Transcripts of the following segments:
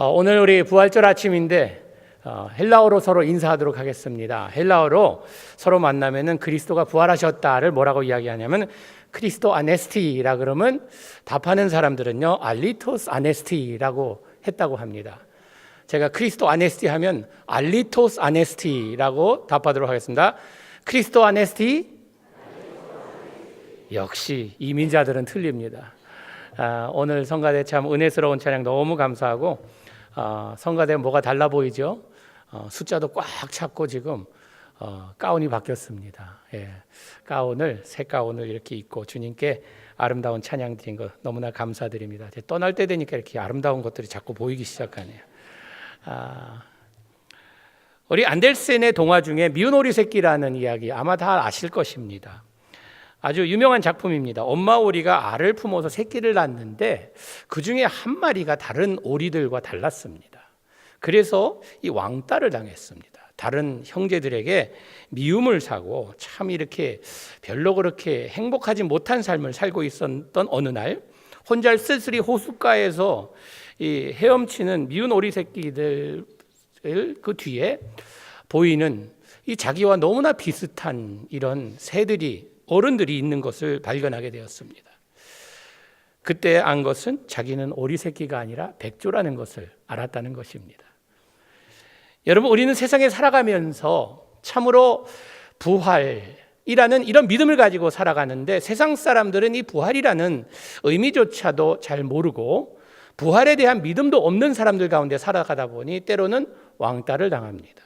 오늘 우리 부활절 아침인데 헬라어로 서로 인사하도록 하겠습니다. 헬라어로 서로 만나면은 그리스도가 부활하셨다를 뭐라고 이야기하냐면 크리스토 아네스티라 그러면 답하는 사람들은요 알리토스 아네스티라고 했다고 합니다. 제가 크리스토 아네스티 하면 알리토스 아네스티라고 답하도록 하겠습니다. 크리스토 아네스티? 역시 이민자들은 틀립니다. 오늘 성가대 참 은혜스러운 찬양 너무 감사하고 성가대 뭐가 달라 보이죠? 숫자도 꽉 찼고 지금 가운이 바뀌었습니다. 예, 새 가운을 이렇게 입고 주님께 아름다운 찬양 드린 거 너무나 감사드립니다. 떠날 때 되니까 이렇게 아름다운 것들이 자꾸 보이기 시작하네요. 우리 안델센의 동화 중에 미운 오리 새끼라는 이야기 아마 다 아실 것입니다. 아주 유명한 작품입니다. 엄마 오리가 알을 품어서 새끼를 낳는데 그 중에 한 마리가 다른 오리들과 달랐습니다. 그래서 이 왕따를 당했습니다. 다른 형제들에게 미움을 사고 참 이렇게 별로 그렇게 행복하지 못한 삶을 살고 있었던 어느 날 혼자 쓸쓸히 호숫가에서 이 헤엄치는 미운 오리 새끼들 그 뒤에 보이는 이 자기와 너무나 비슷한 이런 어른들이 있는 것을 발견하게 되었습니다. 그때 안 것은 자기는 오리 새끼가 아니라 백조라는 것을 알았다는 것입니다. 여러분, 우리는 세상에 살아가면서 참으로 부활이라는 이런 믿음을 가지고 살아가는데 세상 사람들은 이 부활이라는 의미조차도 잘 모르고 부활에 대한 믿음도 없는 사람들 가운데 살아가다 보니 때로는 왕따를 당합니다.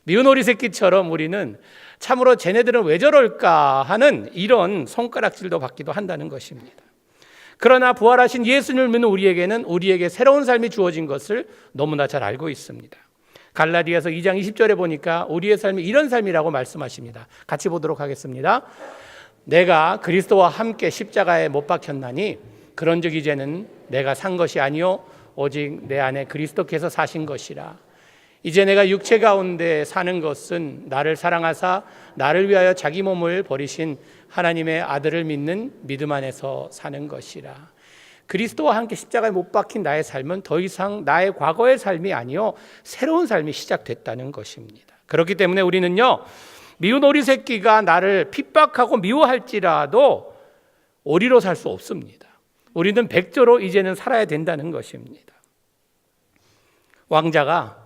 미운 오리 새끼처럼 우리는 참으로 쟤네들은 왜 저럴까 하는 이런 손가락질도 받기도 한다는 것입니다. 그러나 부활하신 예수님을 믿는 우리에게 새로운 삶이 주어진 것을 너무나 잘 알고 있습니다. 갈라디아서 2장 20절에 보니까 우리의 삶이 이런 삶이라고 말씀하십니다. 같이 보도록 하겠습니다. 내가 그리스도와 함께 십자가에 못 박혔나니 그런즉 이제는 내가 산 것이 아니요 오직 내 안에 그리스도께서 사신 것이라. 이제 내가 육체 가운데 사는 것은 나를 사랑하사 나를 위하여 자기 몸을 버리신 하나님의 아들을 믿는 믿음 안에서 사는 것이라. 그리스도와 함께 십자가에 못 박힌 나의 삶은 더 이상 나의 과거의 삶이 아니요 새로운 삶이 시작됐다는 것입니다. 그렇기 때문에 우리는요 미운 오리 새끼가 나를 핍박하고 미워할지라도 오리로 살 수 없습니다. 우리는 백조로 이제는 살아야 된다는 것입니다. 왕자가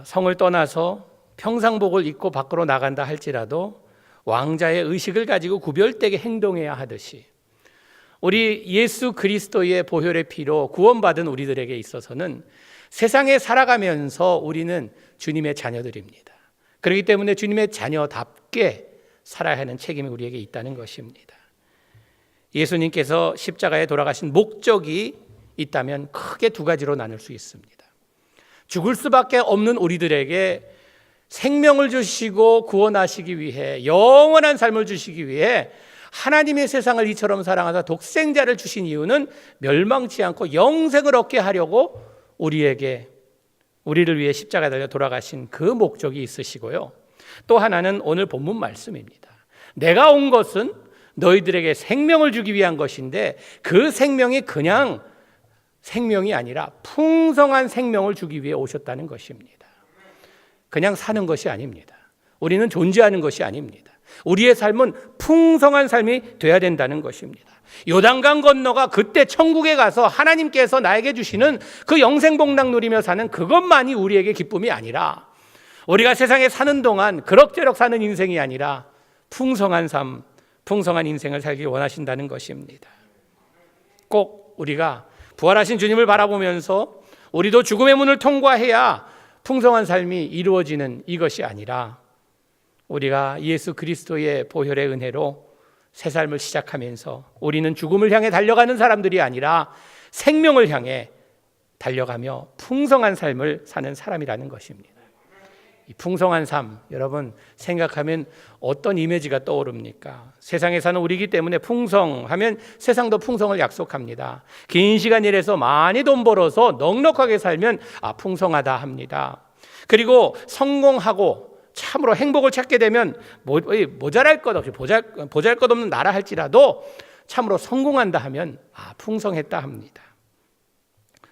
성을 떠나서 평상복을 입고 밖으로 나간다 할지라도 왕자의 의식을 가지고 구별되게 행동해야 하듯이 우리 예수 그리스도의 보혈의 피로 구원받은 우리들에게 있어서는 세상에 살아가면서 우리는 주님의 자녀들입니다. 그렇기 때문에 주님의 자녀답게 살아야 하는 책임이 우리에게 있다는 것입니다. 예수님께서 십자가에 돌아가신 목적이 있다면 크게 두 가지로 나눌 수 있습니다. 죽을 수밖에 없는 우리들에게 생명을 주시고 구원하시기 위해 영원한 삶을 주시기 위해 하나님의 세상을 이처럼 사랑하사 독생자를 주신 이유는 멸망치 않고 영생을 얻게 하려고 우리를 위해 십자가에 달려 돌아가신 그 목적이 있으시고요. 또 하나는 오늘 본문 말씀입니다. 내가 온 것은 너희들에게 생명을 주기 위한 것인데 그 생명이 그냥 생명이 아니라 풍성한 생명을 주기 위해 오셨다는 것입니다. 그냥 사는 것이 아닙니다. 우리는 존재하는 것이 아닙니다. 우리의 삶은 풍성한 삶이 돼야 된다는 것입니다. 요단강 건너가 그때 천국에 가서 하나님께서 나에게 주시는 그 영생복락 누리며 사는 그것만이 우리에게 기쁨이 아니라 우리가 세상에 사는 동안 그럭저럭 사는 인생이 아니라 풍성한 삶, 풍성한 인생을 살기 원하신다는 것입니다. 꼭 우리가 부활하신 주님을 바라보면서 우리도 죽음의 문을 통과해야 풍성한 삶이 이루어지는 이것이 아니라 우리가 예수 그리스도의 보혈의 은혜로 새 삶을 시작하면서 우리는 죽음을 향해 달려가는 사람들이 아니라 생명을 향해 달려가며 풍성한 삶을 사는 사람이라는 것입니다. 이 풍성한 삶, 여러분 생각하면 어떤 이미지가 떠오릅니까? 세상에 사는 우리이기 때문에 풍성하면 세상도 풍성을 약속합니다. 긴 시간 일해서 많이 돈 벌어서 넉넉하게 살면 풍성하다 합니다. 그리고 성공하고 참으로 행복을 찾게 되면 모자랄 것 없이 보잘것없는 나라 할지라도 참으로 성공한다 하면 풍성했다 합니다.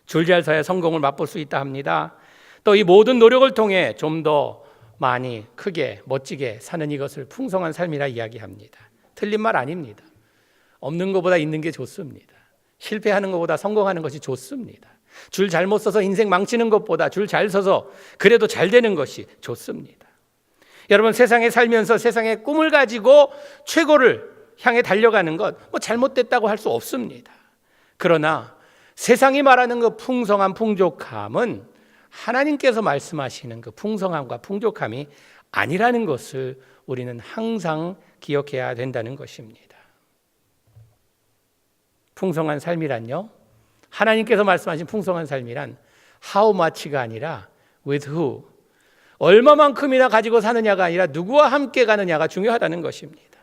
줄 잘 서야 성공을 맛볼 수 있다 합니다. 또 이 모든 노력을 통해 좀 더 많이 크게 멋지게 사는 이것을 풍성한 삶이라 이야기합니다. 틀린 말 아닙니다. 없는 것보다 있는 게 좋습니다. 실패하는 것보다 성공하는 것이 좋습니다. 줄 잘못 서서 인생 망치는 것보다 줄 잘 서서 그래도 잘 되는 것이 좋습니다. 여러분, 세상에 살면서 세상의 꿈을 가지고 최고를 향해 달려가는 것 잘못됐다고 할 수 없습니다. 그러나 세상이 말하는 그 풍성한 풍족함은 하나님께서 말씀하시는 그 풍성함과 풍족함이 아니라는 것을 우리는 항상 기억해야 된다는 것입니다. 풍성한 삶이란요, 하나님께서 말씀하신 풍성한 삶이란 how much가 아니라 with who, 얼마만큼이나 가지고 사느냐가 아니라 누구와 함께 가느냐가 중요하다는 것입니다.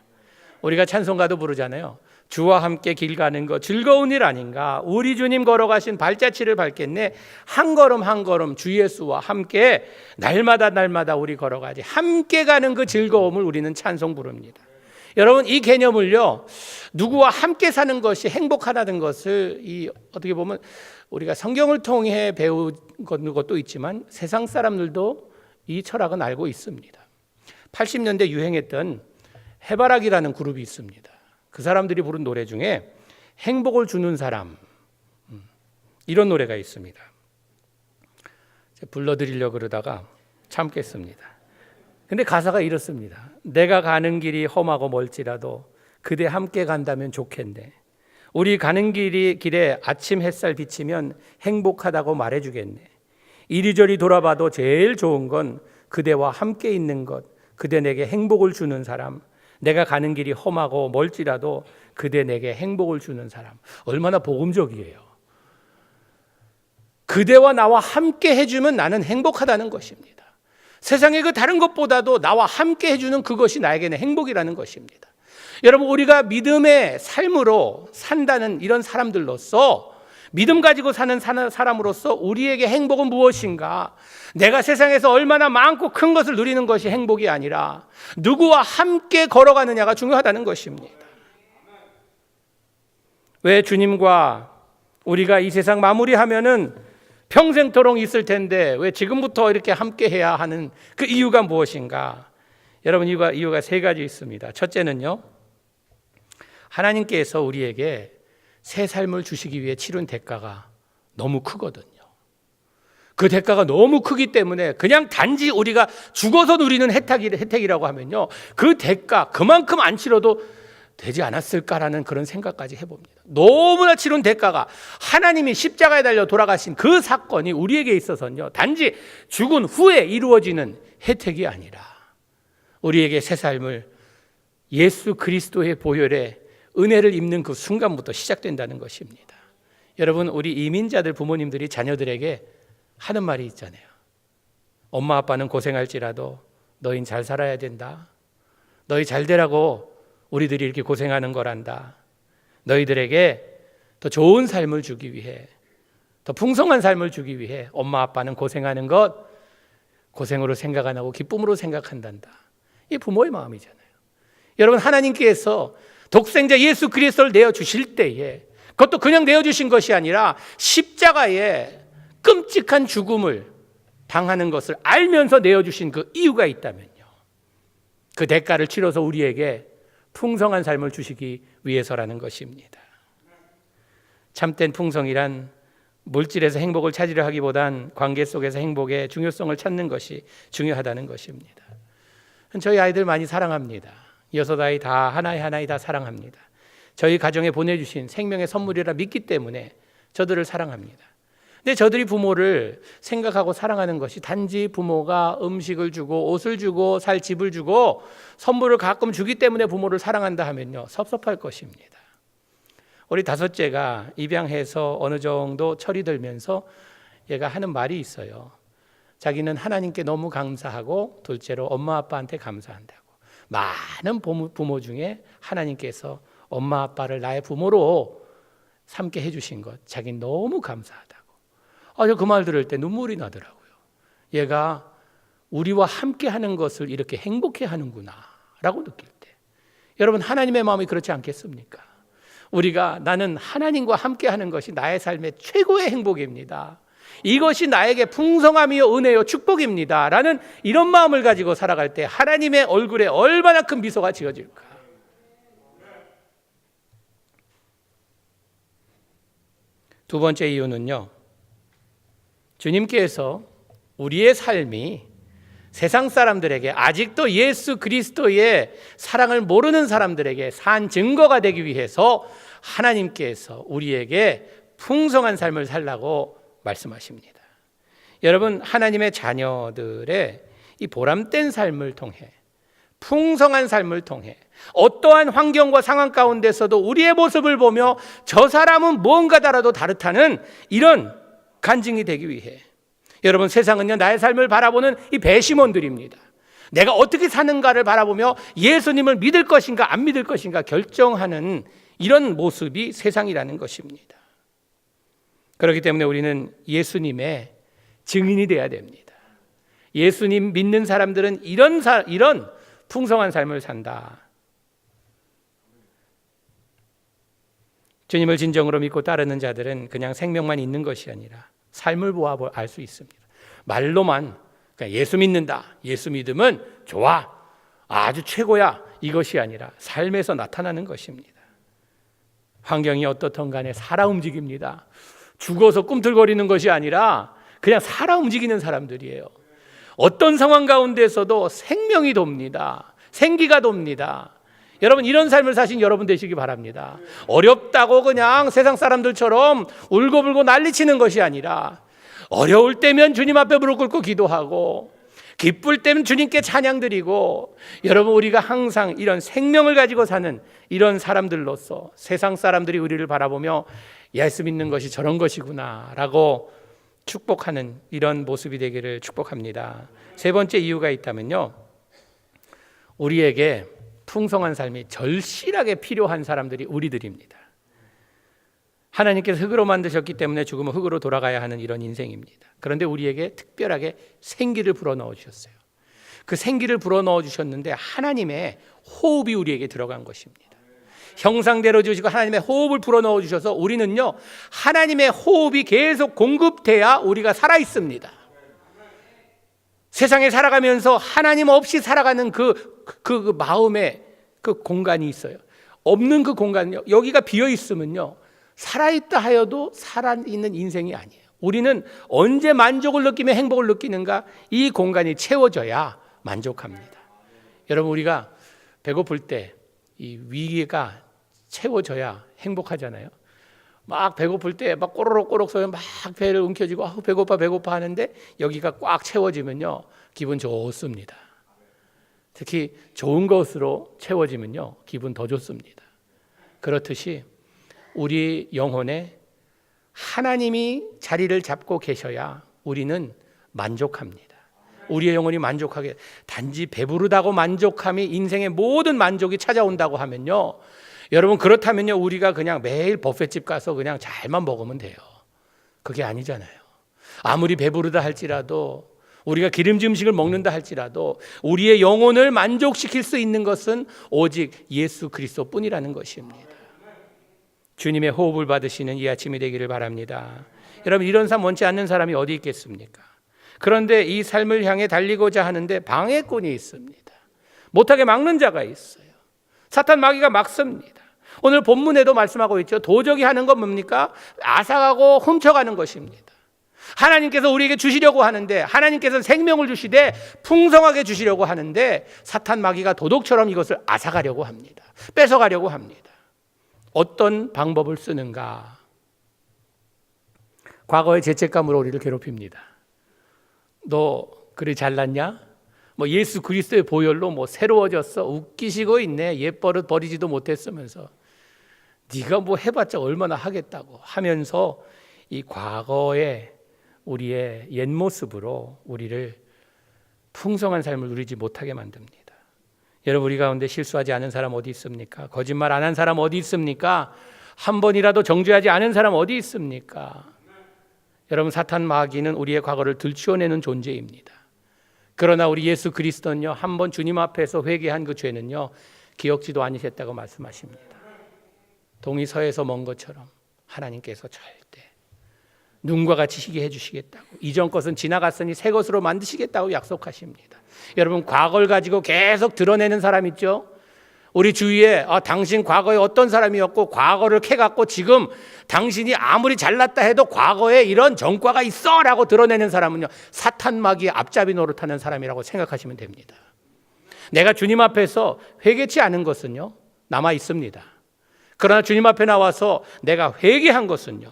우리가 찬송가도 부르잖아요. 주와 함께 길 가는 것 즐거운 일 아닌가. 우리 주님 걸어가신 발자취를 밟겠네. 한 걸음 한 걸음 주 예수와 함께 날마다 날마다 우리 걸어가지. 함께 가는 그 즐거움을 우리는 찬송 부릅니다. 여러분, 이 개념을요, 누구와 함께 사는 것이 행복하다는 것을 어떻게 보면 우리가 성경을 통해 배운 것도 있지만 세상 사람들도 이 철학은 알고 있습니다. 80년대 유행했던 해바라기라는 그룹이 있습니다. 그 사람들이 부른 노래 중에 행복을 주는 사람, 이런 노래가 있습니다. 불러드리려고 그러다가 참겠습니다. 근데 가사가 이렇습니다. 내가 가는 길이 험하고 멀지라도 그대 함께 간다면 좋겠네. 우리 가는 길에 아침 햇살 비치면 행복하다고 말해주겠네. 이리저리 돌아봐도 제일 좋은 건 그대와 함께 있는 것. 그대 내게 행복을 주는 사람. 내가 가는 길이 험하고 멀지라도 그대 내게 행복을 주는 사람. 얼마나 복음적이에요. 그대와 나와 함께 해주면 나는 행복하다는 것입니다. 세상의 그 다른 것보다도 나와 함께 해주는 그것이 나에게는 행복이라는 것입니다. 여러분, 우리가 믿음의 삶으로 산다는 이런 사람들로서, 믿음 가지고 사는 사람으로서 우리에게 행복은 무엇인가? 내가 세상에서 얼마나 많고 큰 것을 누리는 것이 행복이 아니라 누구와 함께 걸어가느냐가 중요하다는 것입니다. 왜 주님과 우리가 이 세상 마무리하면은 평생토록 있을 텐데 왜 지금부터 이렇게 함께 해야 하는 그 이유가 무엇인가? 여러분, 이유가 세 가지 있습니다. 첫째는요, 하나님께서 우리에게 새 삶을 주시기 위해 치른 대가가 너무 크거든요. 그 대가가 너무 크기 때문에 그냥 단지 우리가 죽어서 누리는 혜택이라고 하면요, 그 대가 그만큼 안 치러도 되지 않았을까라는 그런 생각까지 해봅니다. 너무나 치른 대가가, 하나님이 십자가에 달려 돌아가신 그 사건이 우리에게 있어서는요, 단지 죽은 후에 이루어지는 혜택이 아니라 우리에게 새 삶을 예수 그리스도의 보혈에 은혜를 입는 그 순간부터 시작된다는 것입니다. 여러분, 우리 이민자들 부모님들이 자녀들에게 하는 말이 있잖아요. 엄마 아빠는 고생할지라도 너희는 잘 살아야 된다. 너희 잘 되라고 우리들이 이렇게 고생하는 거란다. 너희들에게 더 좋은 삶을 주기 위해, 더 풍성한 삶을 주기 위해 엄마 아빠는 고생하는 것 고생으로 생각 안 하고 기쁨으로 생각한단다. 이게 부모의 마음이잖아요. 여러분, 하나님께서 독생자 예수 그리스도를 내어주실 때에 그것도 그냥 내어주신 것이 아니라 십자가에 끔찍한 죽음을 당하는 것을 알면서 내어주신 그 이유가 있다면요, 그 대가를 치러서 우리에게 풍성한 삶을 주시기 위해서라는 것입니다. 참된 풍성이란 물질에서 행복을 찾으려 하기보단 관계 속에서 행복의 중요성을 찾는 것이 중요하다는 것입니다. 저희 아이들 많이 사랑합니다. 6아이 다 하나에 다 사랑합니다. 저희 가정에 보내주신 생명의 선물이라 믿기 때문에 저들을 사랑합니다. 근데 저들이 부모를 생각하고 사랑하는 것이 단지 부모가 음식을 주고 옷을 주고 살 집을 주고 선물을 가끔 주기 때문에 부모를 사랑한다 하면요, 섭섭할 것입니다. 우리 다섯째가 입양해서 어느 정도 철이 들면서 얘가 하는 말이 있어요. 자기는 하나님께 너무 감사하고 둘째로 엄마 아빠한테 감사한다고. 많은 부모 중에 하나님께서 엄마 아빠를 나의 부모로 삼게 해주신 것, 자기는 너무 감사하다고. 저 그 말 들을 때 눈물이 나더라고요. 얘가 우리와 함께 하는 것을 이렇게 행복해 하는구나 라고 느낄 때, 여러분, 하나님의 마음이 그렇지 않겠습니까? 우리가 나는 하나님과 함께하는 것이 나의 삶의 최고의 행복입니다. 이것이 나에게 풍성함이요 은혜요 축복입니다. 라는 이런 마음을 가지고 살아갈 때 하나님의 얼굴에 얼마나 큰 미소가 지어질까. 두 번째 이유는요, 주님께서 우리의 삶이 세상 사람들에게, 아직도 예수 그리스도의 사랑을 모르는 사람들에게 산 증거가 되기 위해서 하나님께서 우리에게 풍성한 삶을 살라고 말씀하십니다. 여러분, 하나님의 자녀들의 이 보람된 삶을 통해, 풍성한 삶을 통해 어떠한 환경과 상황 가운데서도 우리의 모습을 보며 저 사람은 무언가 다라도 다르다는 이런 간증이 되기 위해, 여러분, 세상은요 나의 삶을 바라보는 이 배심원들입니다. 내가 어떻게 사는가를 바라보며 예수님을 믿을 것인가 안 믿을 것인가 결정하는 이런 모습이 세상이라는 것입니다. 그렇기 때문에 우리는 예수님의 증인이 되어야 됩니다. 예수님 믿는 사람들은 이런 풍성한 삶을 산다. 주님을 진정으로 믿고 따르는 자들은 그냥 생명만 있는 것이 아니라 삶을 보아 알 수 있습니다. 말로만 그러니까 예수 믿는다, 예수 믿으면 좋아, 아주 최고야, 이것이 아니라 삶에서 나타나는 것입니다. 환경이 어떻든 간에 살아 움직입니다. 죽어서 꿈틀거리는 것이 아니라 그냥 살아 움직이는 사람들이에요. 어떤 상황 가운데서도 생명이 돕니다. 생기가 돕니다. 여러분, 이런 삶을 사신 여러분 되시기 바랍니다. 어렵다고 그냥 세상 사람들처럼 울고불고 난리치는 것이 아니라 어려울 때면 주님 앞에 무릎 꿇고 기도하고 기쁠 때면 주님께 찬양 드리고, 여러분, 우리가 항상 이런 생명을 가지고 사는 이런 사람들로서 세상 사람들이 우리를 바라보며 예수 믿는 것이 저런 것이구나 라고 축복하는 이런 모습이 되기를 축복합니다. 세 번째 이유가 있다면요, 우리에게 풍성한 삶이 절실하게 필요한 사람들이 우리들입니다. 하나님께서 흙으로 만드셨기 때문에 죽으면 흙으로 돌아가야 하는 이런 인생입니다. 그런데 우리에게 특별하게 생기를 불어넣어 주셨어요. 그 생기를 불어넣어 주셨는데 하나님의 호흡이 우리에게 들어간 것입니다. 형상대로 주시고 하나님의 호흡을 불어넣어 주셔서 우리는요 하나님의 호흡이 계속 공급돼야 우리가 살아있습니다. 세상에 살아가면서 하나님 없이 살아가는 그 마음의 그 공간이 있어요. 없는 그 공간은요, 여기가 비어 있으면요 살아있다 하여도 살아있는 인생이 아니에요. 우리는 언제 만족을 느끼며 행복을 느끼는가, 이 공간이 채워져야 만족합니다. 여러분, 우리가 배고플 때 이 위가 채워져야 행복하잖아요. 막 배고플 때 막 꼬르륵 소리 막 배를 움켜쥐고 배고파 하는데 여기가 꽉 채워지면요 기분 좋습니다. 특히 좋은 것으로 채워지면요 기분 더 좋습니다. 그렇듯이 우리 영혼에 하나님이 자리를 잡고 계셔야 우리는 만족합니다. 우리의 영혼이 만족하게, 단지 배부르다고 만족함이 인생의 모든 만족이 찾아온다고 하면요, 여러분, 그렇다면요 우리가 그냥 매일 뷔페집 가서 그냥 잘만 먹으면 돼요. 그게 아니잖아요. 아무리 배부르다 할지라도, 우리가 기름진 음식을 먹는다 할지라도 우리의 영혼을 만족시킬 수 있는 것은 오직 예수 그리스도뿐이라는 것입니다. 주님의 호흡을 받으시는 이 아침이 되기를 바랍니다. 여러분, 이런 삶 원치 않는 사람이 어디 있겠습니까? 그런데 이 삶을 향해 달리고자 하는데 방해꾼이 있습니다. 못하게 막는 자가 있어요. 사탄 마귀가 막습니다. 오늘 본문에도 말씀하고 있죠. 도적이 하는 건 뭡니까? 앗아가고 훔쳐가는 것입니다. 하나님께서 우리에게 주시려고 하는데, 하나님께서 생명을 주시되 풍성하게 주시려고 하는데 사탄 마귀가 도둑처럼 이것을 앗아가려고 합니다. 뺏어가려고 합니다. 어떤 방법을 쓰는가? 과거의 죄책감으로 우리를 괴롭힙니다. 너 그래 잘났냐? 뭐 예수 그리스도의 보혈로 뭐 새로워졌어? 웃기시고 있네. 옛버릇 버리지도 못했으면서 네가 뭐 해봤자 얼마나 하겠다고 하면서 이 과거의 우리의 옛 모습으로 우리를 풍성한 삶을 누리지 못하게 만듭니다. 여러분, 우리 가운데 실수하지 않은 사람 어디 있습니까? 거짓말 안 한 사람 어디 있습니까? 한 번이라도 정죄하지 않은 사람 어디 있습니까? 여러분, 사탄 마귀는 우리의 과거를 들추어내는 존재입니다. 그러나 우리 예수 그리스도는요, 한 번 주님 앞에서 회개한 그 죄는요 기억지도 아니셨다고 말씀하십니다. 동이 서에서 먼 것처럼 하나님께서 절대 눈과 같이 희게 해주시겠다고, 이전 것은 지나갔으니 새 것으로 만드시겠다고 약속하십니다. 여러분, 과거를 가지고 계속 드러내는 사람 있죠? 우리 주위에 당신 과거에 어떤 사람이었고 과거를 캐갖고 지금 당신이 아무리 잘났다 해도 과거에 이런 전과가 있어 라고 드러내는 사람은요, 사탄 마귀의 앞잡이 노릇하는 사람이라고 생각하시면 됩니다. 내가 주님 앞에서 회개치 않은 것은요 남아 있습니다. 그러나 주님 앞에 나와서 내가 회개한 것은요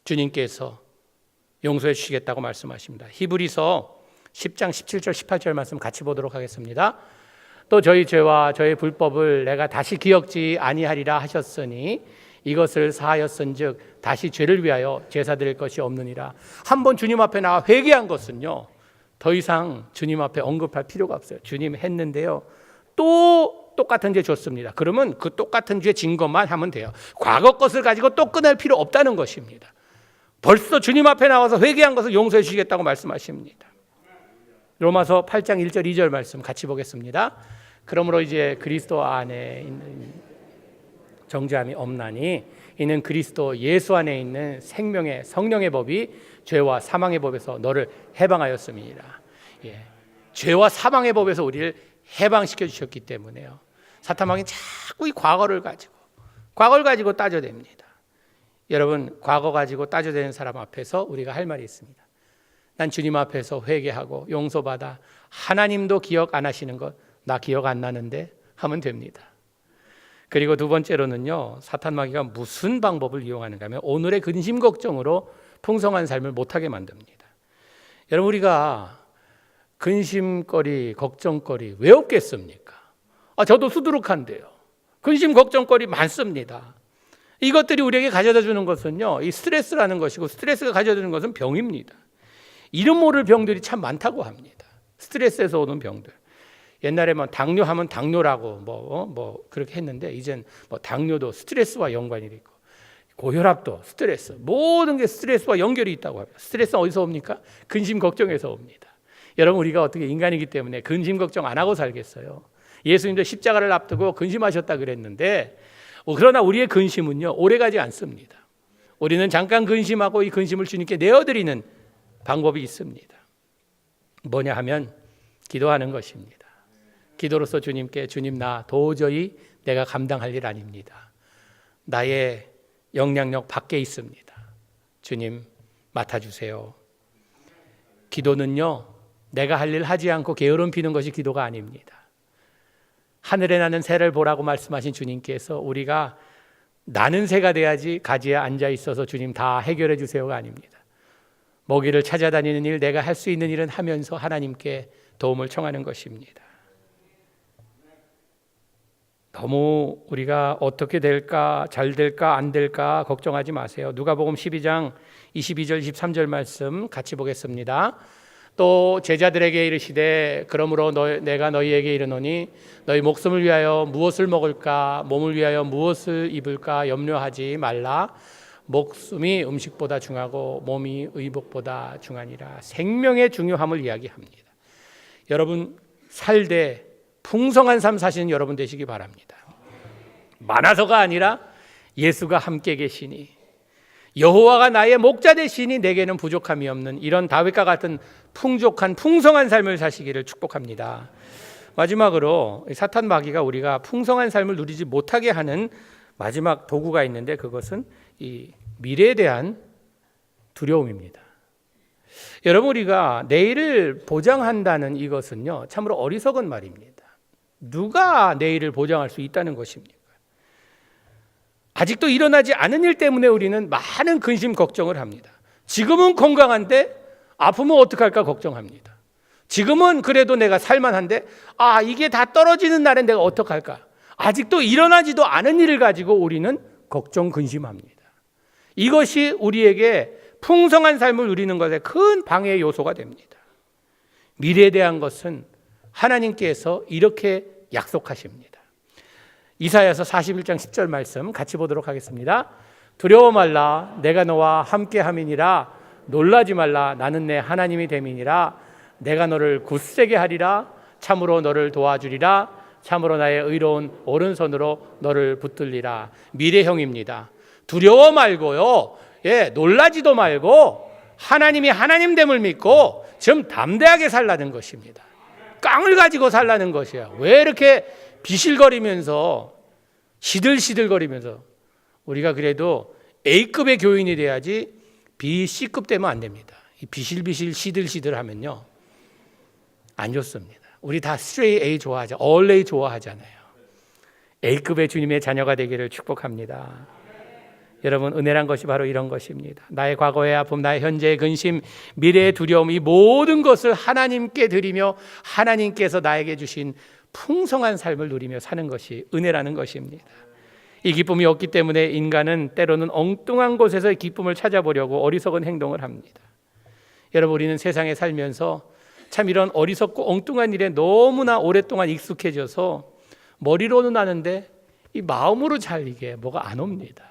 주님께서 용서해 주시겠다고 말씀하십니다. 히브리서 10장 17절 18절 말씀 같이 보도록 하겠습니다. 또 저희 죄와 저희 불법을 내가 다시 기억지 아니하리라 하셨으니 이것을 사하였은즉 다시 죄를 위하여 제사 드릴 것이 없느니라. 한번 주님 앞에 나와 회개한 것은요 더 이상 주님 앞에 언급할 필요가 없어요. 주님 했는데요 또 똑같은 죄 줬습니다. 그러면 그 똑같은 죄 진 것만 하면 돼요. 과거 것을 가지고 또 끊을 필요 없다는 것입니다. 벌써 주님 앞에 나와서 회개한 것을 용서해 주시겠다고 말씀하십니다. 로마서 8장 1절 2절 말씀 같이 보겠습니다. 그러므로 이제 그리스도 안에 있는 정죄함이 없나니 이는 그리스도 예수 안에 있는 생명의 성령의 법이 죄와 사망의 법에서 너를 해방하였음이니라. 죄와 사망의 법에서 우리를 해방시켜 주셨기 때문에요. 사탄마귀는 자꾸 이 과거를 가지고 따져댑니다. 여러분, 과거 가지고 따져대는 사람 앞에서 우리가 할 말이 있습니다. 난 주님 앞에서 회개하고 용서받아 하나님도 기억 안 하시는 것 나 기억 안 나는데 하면 됩니다. 그리고 두 번째로는요, 사탄마귀가 무슨 방법을 이용하는가 하면 오늘의 근심 걱정으로 풍성한 삶을 못하게 만듭니다. 여러분, 우리가 근심거리, 걱정거리 왜 없겠습니까? 저도 수두룩한데요. 근심, 걱정거리 많습니다. 이것들이 우리에게 가져다 주는 것은요, 이 스트레스라는 것이고, 스트레스가 가져다 주는 것은 병입니다. 이름 모를 병들이 참 많다고 합니다. 스트레스에서 오는 병들. 옛날에 당뇨하면 당뇨라고 그렇게 했는데, 이젠 당뇨도 스트레스와 연관이 있고, 고혈압도 스트레스, 모든 게 스트레스와 연결이 있다고 합니다. 스트레스는 어디서 옵니까? 근심 걱정에서 옵니다. 여러분, 우리가 어떻게 인간이기 때문에 근심 걱정 안 하고 살겠어요? 예수님도 십자가를 앞두고 근심하셨다 그랬는데, 그러나 우리의 근심은요 오래가지 않습니다. 우리는 잠깐 근심하고 이 근심을 주님께 내어드리는 방법이 있습니다. 뭐냐 하면 기도하는 것입니다. 기도로서 주님께, 주님, 나 도저히 내가 감당할 일 아닙니다. 나의 영향력 밖에 있습니다. 주님 맡아주세요. 기도는요 내가 할 일 하지 않고 게으름 피는 것이 기도가 아닙니다. 하늘에 나는 새를 보라고 말씀하신 주님께서 우리가 나는 새가 돼야지 가지에 앉아 있어서 주님 다 해결해 주세요가 아닙니다. 먹이를 찾아다니는 일, 내가 할 수 있는 일은 하면서 하나님께 도움을 청하는 것입니다. 너무 우리가 어떻게 될까, 잘 될까, 안 될까 걱정하지 마세요. 누가복음 12장 22절 23절 말씀 같이 보겠습니다. 또 제자들에게 이르시되 그러므로 내가 너희에게 이르노니 너희 목숨을 위하여 무엇을 먹을까, 몸을 위하여 무엇을 입을까 염려하지 말라. 목숨이 음식보다 중하고 몸이 의복보다 중하니라. 생명의 중요함을 이야기합니다. 여러분, 살되 풍성한 삶 사시는 여러분 되시기 바랍니다. 많아서가 아니라 예수가 함께 계시니, 여호와가 나의 목자 되시니 내게는 부족함이 없는 이런 다윗과 같은 풍족한 풍성한 삶을 사시기를 축복합니다. 마지막으로 사탄 마귀가 우리가 풍성한 삶을 누리지 못하게 하는 마지막 도구가 있는데, 그것은 이 미래에 대한 두려움입니다. 여러분, 우리가 내일을 보장한다는 이것은요 참으로 어리석은 말입니다. 누가 내일을 보장할 수 있다는 것입니까? 아직도 일어나지 않은 일 때문에 우리는 많은 근심 걱정을 합니다. 지금은 건강한데 아프면 어떡할까 걱정합니다. 지금은 그래도 내가 살만한데 이게 다 떨어지는 날엔 내가 어떡할까? 아직도 일어나지도 않은 일을 가지고 우리는 걱정 근심합니다. 이것이 우리에게 풍성한 삶을 누리는 것에 큰 방해 요소가 됩니다. 미래에 대한 것은 하나님께서 이렇게 약속하십니다. 이사야서 41장 10절 말씀 같이 보도록 하겠습니다. 두려워 말라, 내가 너와 함께 함이니라. 놀라지 말라, 나는 내 하나님이 됨이니라. 내가 너를 굳세게 하리라. 참으로 너를 도와주리라. 참으로 나의 의로운 오른손으로 너를 붙들리라. 미래형입니다. 두려워 말고요. 놀라지도 말고 하나님이 하나님됨을 믿고 좀 담대하게 살라는 것입니다. 깡을 가지고 살라는 것이야. 왜 이렇게 비실거리면서 시들시들거리면서 우리가 그래도 A급의 교인이 돼야지 B, C급 되면 안 됩니다. 비실비실 시들시들 하면요 안 좋습니다. 우리 다 straight A 좋아하죠. all A 좋아하잖아요. A급의 주님의 자녀가 되기를 축복합니다. 여러분, 은혜란 것이 바로 이런 것입니다. 나의 과거의 아픔, 나의 현재의 근심, 미래의 두려움, 이 모든 것을 하나님께 드리며 하나님께서 나에게 주신 풍성한 삶을 누리며 사는 것이 은혜라는 것입니다. 이 기쁨이 없기 때문에 인간은 때로는 엉뚱한 곳에서 기쁨을 찾아보려고 어리석은 행동을 합니다. 여러분, 우리는 세상에 살면서 참 이런 어리석고 엉뚱한 일에 너무나 오랫동안 익숙해져서 머리로는 아는데 이 마음으로 잘 이게 뭐가 안 옵니다.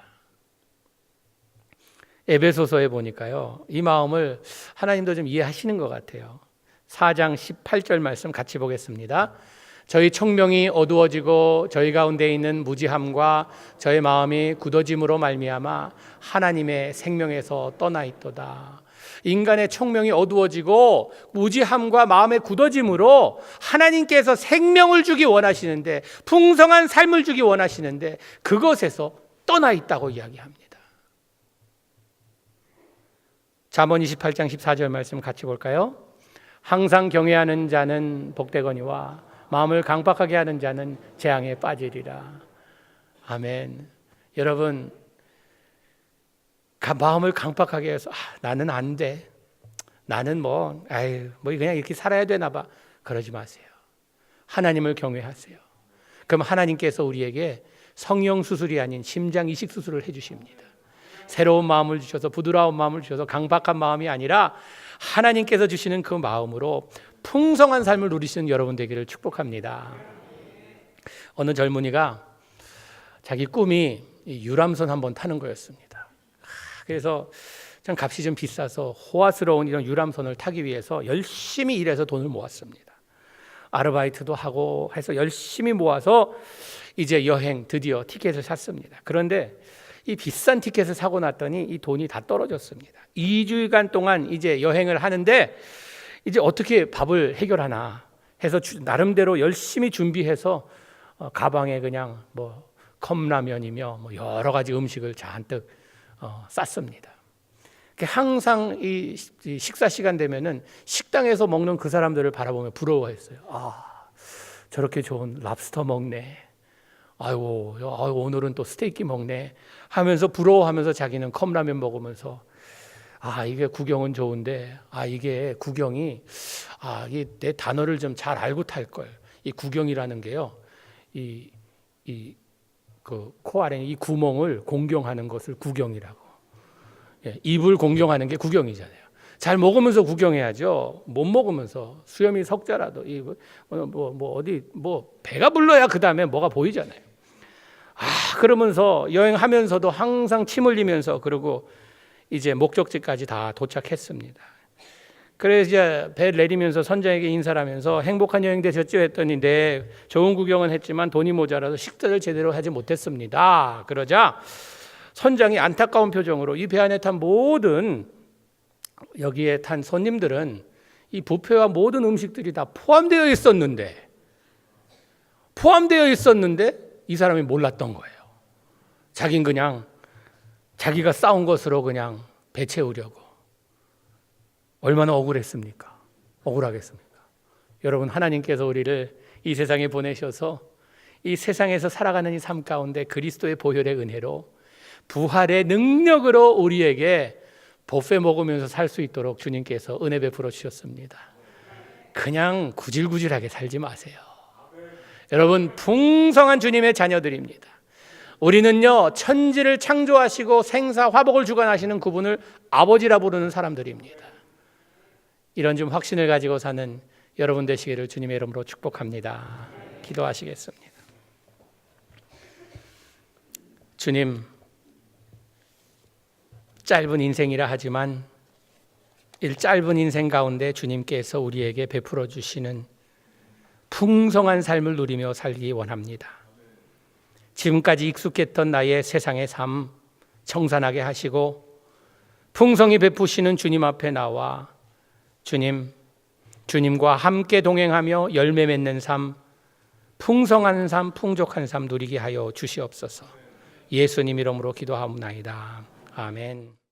에베소서에 보니까요, 이 마음을 하나님도 좀 이해하시는 것 같아요. 4장 18절 말씀 같이 보겠습니다. 저희 청명이 어두워지고 저희 가운데 있는 무지함과 저희 마음이 굳어짐으로 말미암아 하나님의 생명에서 떠나 있도다. 인간의 청명이 어두워지고 무지함과 마음의 굳어짐으로 하나님께서 생명을 주기 원하시는데, 풍성한 삶을 주기 원하시는데 그것에서 떠나 있다고 이야기합니다. 잠언 28장 14절 말씀 같이 볼까요? 항상 경외하는 자는 복되거니와 마음을 강박하게 하는 자는 재앙에 빠지리라. 아멘. 여러분, 마음을 강박하게 해서 나는 안 돼, 나는 뭐 그냥 이렇게 살아야 되나 봐, 그러지 마세요. 하나님을 경외하세요. 그럼 하나님께서 우리에게 성형 수술이 아닌 심장 이식 수술을 해주십니다. 새로운 마음을 주셔서, 부드러운 마음을 주셔서 강박한 마음이 아니라 하나님께서 주시는 그 마음으로 풍성한 삶을 누리시는 여러분 되기를 축복합니다. 어느 젊은이가 자기 꿈이 유람선 한번 타는 거였습니다. 그래서 참 값이 좀 비싸서 호화스러운 이런 유람선을 타기 위해서 열심히 일해서 돈을 모았습니다. 아르바이트도 하고 해서 열심히 모아서 이제 여행 드디어 티켓을 샀습니다. 그런데 이 비싼 티켓을 사고 났더니 이 돈이 다 떨어졌습니다. 2주간 동안 이제 여행을 하는데 이제 어떻게 밥을 해결하나 해서 나름대로 열심히 준비해서 가방에 그냥 뭐 컵라면이며 뭐 여러 가지 음식을 잔뜩 쌌습니다. 항상 이 식사 시간 되면은 식당에서 먹는 그 사람들을 바라보며 부러워했어요. 저렇게 좋은 랍스터 먹네. 아이고 오늘은 또 스테이크 먹네 하면서 부러워하면서 자기는 컵라면 먹으면서 이게 구경은 좋은데 이게 구경이 이게 내 단어를 좀 잘 알고 탈 걸. 이 구경이라는 게요, 그 코 아래 이 구멍을 공경하는 것을 구경이라고. 입을 공경하는 게 구경이잖아요. 잘 먹으면서 구경해야죠. 못 먹으면서 수염이 석자라도 어디 배가 불러야 그 다음에 뭐가 보이잖아요. 그러면서 여행하면서도 항상 침 흘리면서, 그리고 이제 목적지까지 다 도착했습니다. 그래서 이제 배 내리면서 선장에게 인사를 하면서 행복한 여행 되셨죠 했더니 네, 좋은 구경은 했지만 돈이 모자라서 식사를 제대로 하지 못했습니다. 그러자 선장이 안타까운 표정으로 이 배 안에 탄 모든, 여기에 탄 손님들은 이 뷔페와 모든 음식들이 다 포함되어 있었는데 이 사람이 몰랐던 거예요. 자긴 그냥 자기가 싸운 것으로 그냥 배 채우려고. 얼마나 억울하겠습니까? 여러분, 하나님께서 우리를 이 세상에 보내셔서 이 세상에서 살아가는 이 삶 가운데 그리스도의 보혈의 은혜로 부활의 능력으로 우리에게 뷔페 먹으면서 살 수 있도록 주님께서 은혜 베풀어 주셨습니다. 그냥 구질구질하게 살지 마세요. 여러분, 풍성한 주님의 자녀들입니다. 우리는요, 천지를 창조하시고 생사 화복을 주관하시는 그분을 아버지라 부르는 사람들입니다. 이런 좀 확신을 가지고 사는 여러분 되시기를 주님의 이름으로 축복합니다. 기도하시겠습니다. 주님, 짧은 인생이라 하지만 이 짧은 인생 가운데 주님께서 우리에게 베풀어 주시는 풍성한 삶을 누리며 살기 원합니다. 지금까지 익숙했던 나의 세상의 삶 청산하게 하시고 풍성히 베푸시는 주님 앞에 나와 주님과 함께 동행하며 열매 맺는 삶, 풍성한 삶, 풍족한 삶 누리게 하여 주시옵소서. 예수님 이름으로 기도하옵나이다. 아멘.